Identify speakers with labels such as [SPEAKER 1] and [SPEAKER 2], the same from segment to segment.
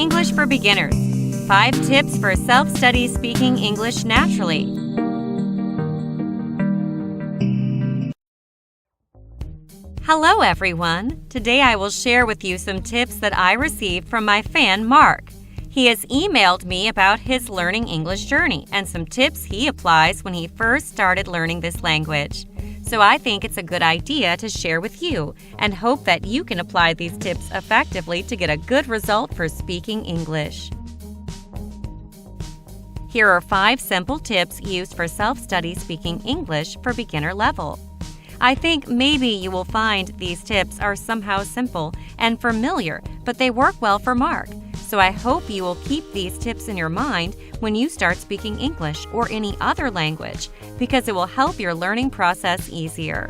[SPEAKER 1] English for Beginners. 5 tips for self-study speaking English naturally. Hello everyone! Today I will share with you some tips that I received from my fan Mark. He has emailed me about his learning English journey and some tips he applies when he first started learning this language. So I think it's a good idea to share with you and hope that you can apply these tips effectively to get a good result for speaking English. Here are 5 simple tips used for self-study speaking English for beginner level. I think maybe you will find these tips are somehow simple and familiar, but they work well for Mark. So I hope you will keep these tips in your mind when you start speaking English or any other language, because it will help your learning process easier.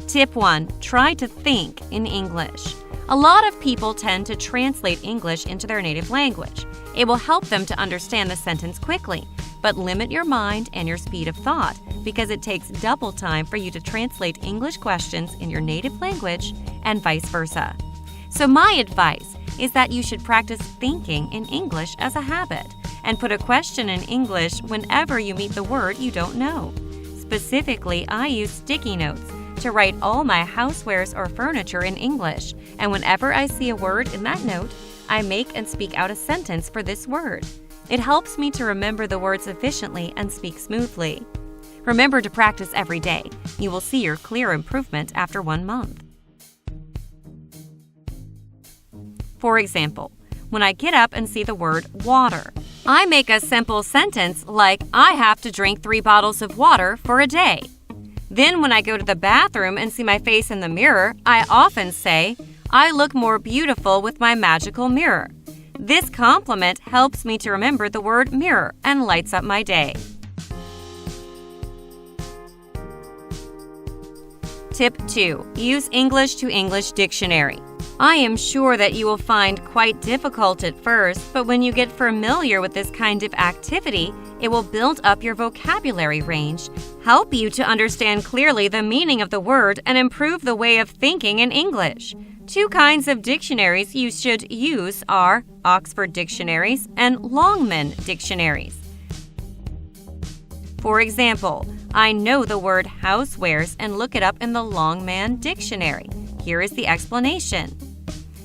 [SPEAKER 1] Tip 1. Try to think in English. A lot of people tend to translate English into their native language. It will help them to understand the sentence quickly, but limit your mind and your speed of thought because it takes double time for you to translate English questions in your native language and vice versa. So my advice is that you should practice thinking in English as a habit and put a question in English whenever you meet the word you don't know. Specifically, I use sticky notes to write all my housewares or furniture in English, and whenever I see a word in that note, I make and speak out a sentence for this word. It helps me to remember the words efficiently and speak smoothly. Remember to practice every day. You will see your clear improvement after 1 month. For example, when I get up and see the word water, I make a simple sentence like, I have to drink 3 bottles of water for a day. Then when I go to the bathroom and see my face in the mirror, I often say, I look more beautiful with my magical mirror. This compliment helps me to remember the word mirror and lights up my day. Tip 2. Use English to English dictionary. I am sure that you will find quite difficult at first, but when you get familiar with this kind of activity, it will build up your vocabulary range, help you to understand clearly the meaning of the word, and improve the way of thinking in English. 2 kinds of dictionaries you should use are Oxford dictionaries and Longman dictionaries. For example, I know the word housewares and look it up in the Longman dictionary. Here is the explanation.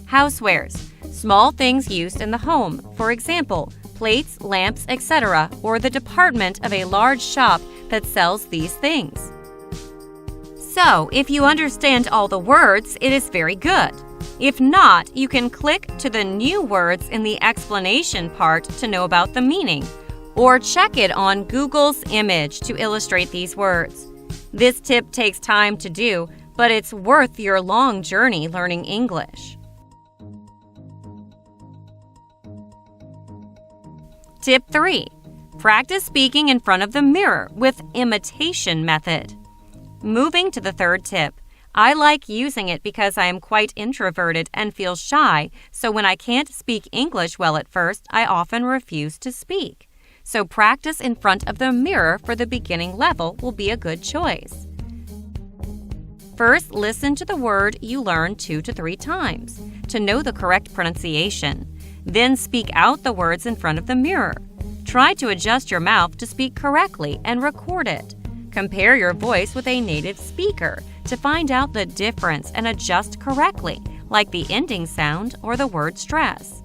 [SPEAKER 1] Housewares, small things used in the home, for example, plates, lamps, etc., or the department of a large shop that sells these things. So, if you understand all the words, it is very good. If not, you can click to the new words in the explanation part to know about the meaning, or check it on Google's image to illustrate these words. This tip takes time to do, but it's worth your long journey learning English. Tip 3. Practice speaking in front of the mirror with imitation method. Moving to the 3rd tip. I like using it because I am quite introverted and feel shy, so when I can't speak English well at first, I often refuse to speak. So practice in front of the mirror for the beginning level will be a good choice. First, listen to the word you learned 2 to 3 times to know the correct pronunciation. Then speak out the words in front of the mirror. Try to adjust your mouth to speak correctly and record it. Compare your voice with a native speaker to find out the difference and adjust correctly, like the ending sound or the word stress.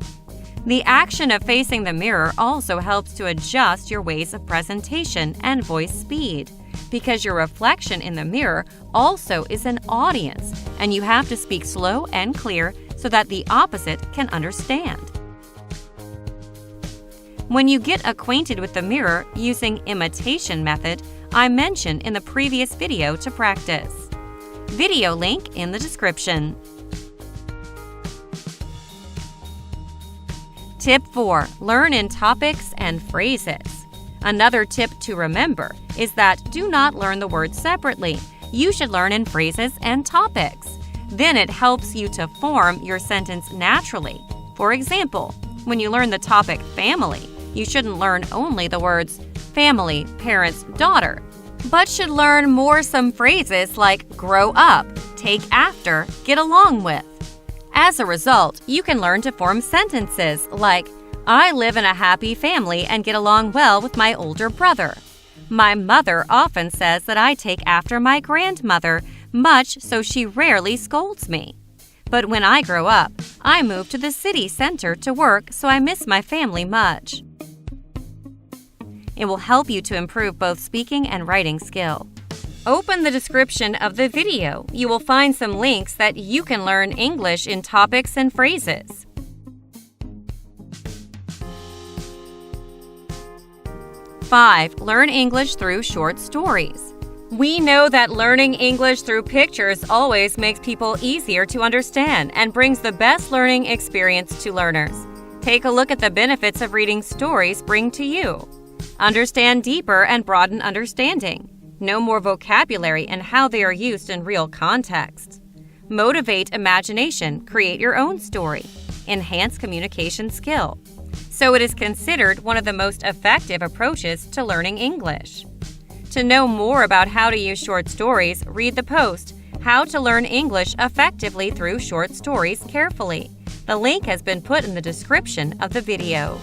[SPEAKER 1] The action of facing the mirror also helps to adjust your ways of presentation and voice speed, because your reflection in the mirror also is an audience, and you have to speak slow and clear so that the opposite can understand. When you get acquainted with the mirror using imitation method, I mentioned in the previous video to practice. Video link in the description. Tip 4. Learn in topics and phrases. Another tip to remember is that do not learn the words separately. You should learn in phrases and topics. Then it helps you to form your sentence naturally. For example, when you learn the topic family, you shouldn't learn only the words family, parents, daughter, but should learn more some phrases like grow up, take after, get along with. As a result, you can learn to form sentences like, I live in a happy family and get along well with my older brother. My mother often says that I take after my grandmother, much so she rarely scolds me. But when I grow up, I move to the city center to work, so I miss my family much. It will help you to improve both speaking and writing skill. Open the description of the video. You will find some links that you can learn English in topics and phrases. Five, learn English through short stories. We know that learning English through pictures always makes people easier to understand and brings the best learning experience to learners. Take a look at the benefits of reading stories bring to you. Understand deeper and broaden understanding. Know more vocabulary and how they are used in real contexts. Motivate imagination, create your own story. Enhance communication skill. So it is considered one of the most effective approaches to learning English. To know more about how to use short stories, read the post, How to Learn English Effectively Through Short Stories carefully. The link has been put in the description of the video.